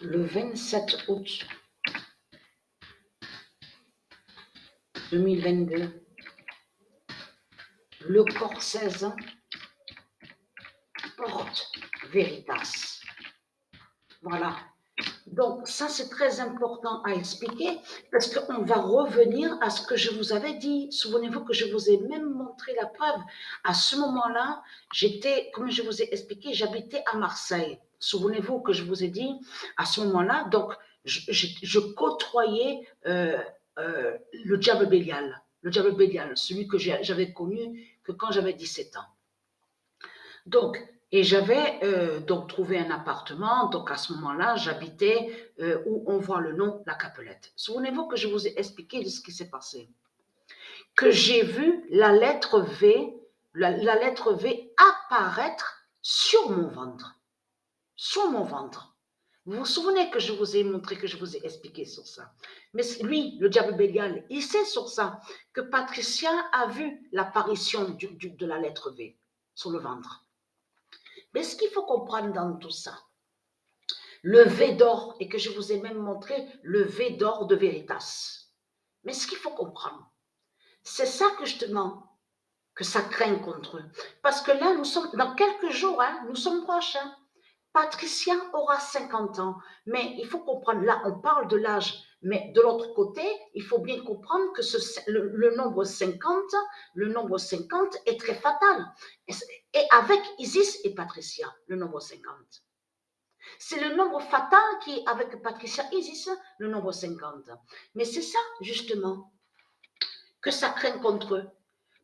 le 27 août 2022, le corps 16 porte Veritas. Voilà. Donc, ça, c'est très important à expliquer parce qu'on va revenir à ce que je vous avais dit. Souvenez-vous que je vous ai même montré la preuve. À ce moment-là, j'étais, comme je vous ai expliqué, j'habitais à Marseille. Souvenez-vous que je vous ai dit, à ce moment-là, donc, je côtoyais le diable Bélial. Le diable Bélial, celui que j'avais connu que quand j'avais 17 ans. Donc, et j'avais donc trouvé un appartement. Donc à ce moment-là, j'habitais où on voit le nom La Capelette. Souvenez-vous que je vous ai expliqué de ce qui s'est passé. Que j'ai vu la lettre V, la lettre V apparaître sur mon ventre. Sur mon ventre. Vous vous souvenez que je vous ai montré, que je vous ai expliqué sur ça. Mais lui, le diable Bélial, il sait sur ça que Patricia a vu l'apparition de la lettre V sur le ventre. Mais ce qu'il faut comprendre dans tout ça, le V d'or, et que je vous ai même montré le V d'or de Veritas. Mais ce qu'il faut comprendre, c'est ça que je te demande, que ça craint contre eux. Parce que là, nous sommes, dans quelques jours, nous sommes proches. Patricia aura 50 ans, mais il faut comprendre, là, on parle de l'âge, mais de l'autre côté, il faut bien comprendre que le nombre 50, est très fatal. Et avec Isis et Patricia, le nombre 50. C'est le nombre fatal qui est avec Patricia Isis, le nombre 50. Mais c'est ça, justement, que ça craint contre eux.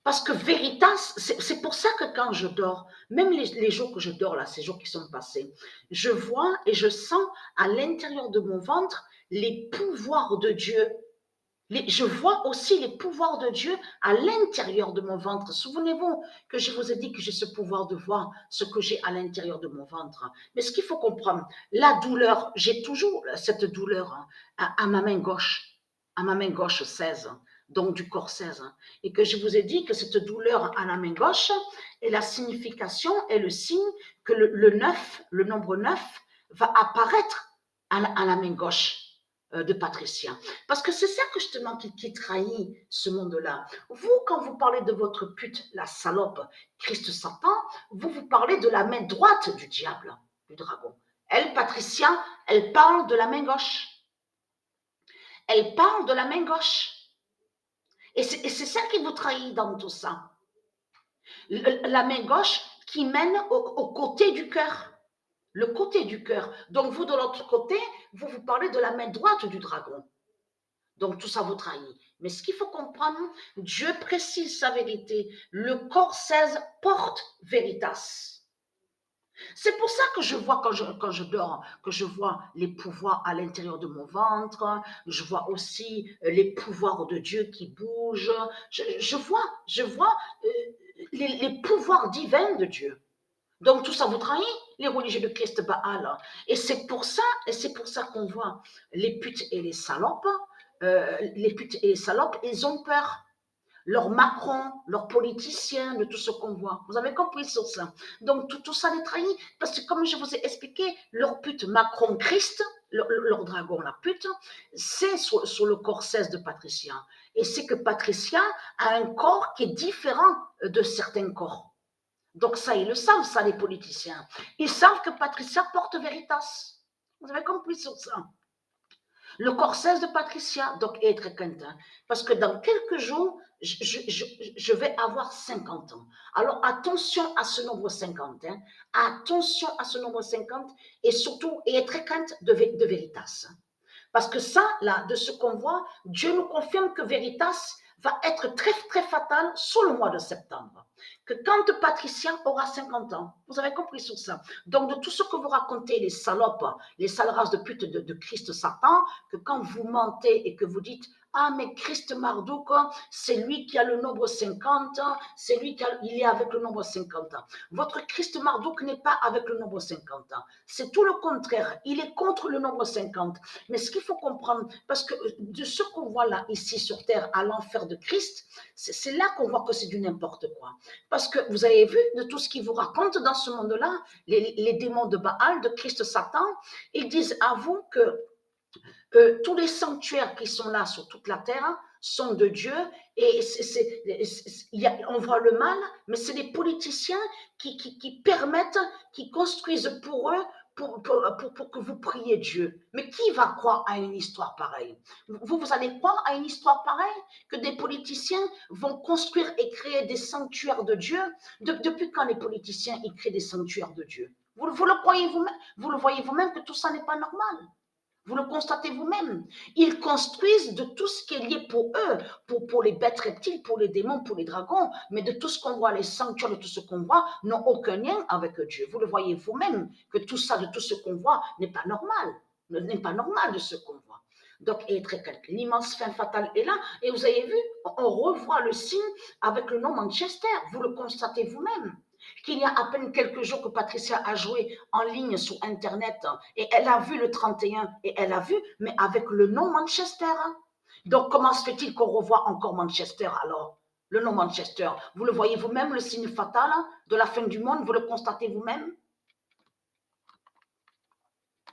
Parce que Veritas, c'est pour ça que quand je dors, même les jours que je dors, là, ces jours qui sont passés, je vois et je sens à l'intérieur de mon ventre les pouvoirs de Dieu. Je vois aussi les pouvoirs de Dieu à l'intérieur de mon ventre. Souvenez-vous que je vous ai dit que j'ai ce pouvoir de voir ce que j'ai à l'intérieur de mon ventre. Mais ce qu'il faut comprendre, la douleur, j'ai toujours cette douleur à ma main gauche, 16, donc du corps 16. Et que je vous ai dit que cette douleur à la main gauche est la signification et le signe que le 9, le nombre 9, va apparaître à la main gauche de Patricia. Parce que c'est ça que justement qui trahit ce monde-là. Vous, quand vous parlez de votre pute, la salope, Christ Satan, vous parlez de la main droite du diable, du dragon. Elle, Patricia, elle parle de la main gauche. Elle parle de la main gauche. Et c'est ça qui vous trahit dans tout ça. La main gauche qui mène au côté du cœur. Le côté du cœur. Donc vous, de l'autre côté, vous parlez de la main droite du dragon. Donc tout ça vous trahit. Mais ce qu'il faut comprendre, Dieu précise sa vérité. Le corps 16 porte Veritas. C'est pour ça que je vois quand je dors, que je vois les pouvoirs à l'intérieur de mon ventre, je vois aussi les pouvoirs de Dieu qui bougent, je vois les pouvoirs divins de Dieu. Donc tout ça vous trahit, les religieux de Christ Baal. Et c'est pour ça qu'on voit les putes et les salopes, ils ont peur. Leurs Macron, leurs politiciens, de tout ce qu'on voit. Vous avez compris sur ça. Donc tout ça les trahit. Parce que comme je vous ai expliqué, leur pute Macron-Christ, leur dragon, la pute, c'est sur le corps 16 de Patricia. Et c'est que Patricia a un corps qui est différent de certains corps. Donc ça, ils le savent, ça, les politiciens. Ils savent que Patricia porte Veritas. Vous avez compris sur ça. Le corps 16 de Patricia, donc, est très quintin. Parce que dans quelques jours, je vais avoir 50 ans. Alors, attention à ce nombre 50. Attention à ce nombre 50 et surtout, et être très quinte de Veritas. Parce que ça, là, de ce qu'on voit, Dieu nous confirme que Veritas va être très, très fatal sur le mois de septembre. Que quand Patricia aura 50 ans, vous avez compris sur ça. Donc, de tout ce que vous racontez, les salopes, les sales races de pute de Christ Satan, que quand vous mentez et que vous dites ah, mais Christ Marduk, c'est lui qui a le nombre 50, c'est lui il est avec le nombre 50. Votre Christ Marduk n'est pas avec le nombre 50. C'est tout le contraire. Il est contre le nombre 50. Mais ce qu'il faut comprendre, parce que de ce qu'on voit là, ici sur terre, à l'enfer de Christ, c'est là qu'on voit que c'est du n'importe quoi. Parce que vous avez vu de tout ce qu'il vous raconte dans ce monde-là, les démons de Baal, de Christ Satan, ils disent à vous que tous les sanctuaires qui sont là sur toute la terre sont de Dieu et on voit le mal, mais c'est les politiciens qui permettent, qui construisent pour eux pour que vous priez Dieu. Mais qui va croire à une histoire pareille? Vous allez croire à une histoire pareille? Que des politiciens vont construire et créer des sanctuaires de Dieu? Depuis quand les politiciens ils créent des sanctuaires de Dieu? Vous le croyez vous-même? Vous le voyez vous-même que tout ça n'est pas normal? Vous le constatez vous-même. Ils construisent de tout ce qui est lié pour eux, pour les bêtes reptiles, pour les démons, pour les dragons, mais de tout ce qu'on voit, les sanctuaires de tout ce qu'on voit, n'ont aucun lien avec Dieu. Vous le voyez vous-même, que tout ça, de tout ce qu'on voit, n'est pas normal. N'est pas normal de ce qu'on voit. Donc, l'immense fin fatale est là. Et vous avez vu, on revoit le signe avec le nom Manchester. Vous le constatez vous-même qu'il y a à peine quelques jours que Patricia a joué en ligne sur Internet et elle a vu le 31 et elle a vu, mais avec le nom Manchester. Donc, comment se fait-il qu'on revoit encore Manchester alors? Le nom Manchester, vous le voyez vous-même, le signe fatal de la fin du monde, vous le constatez vous-même?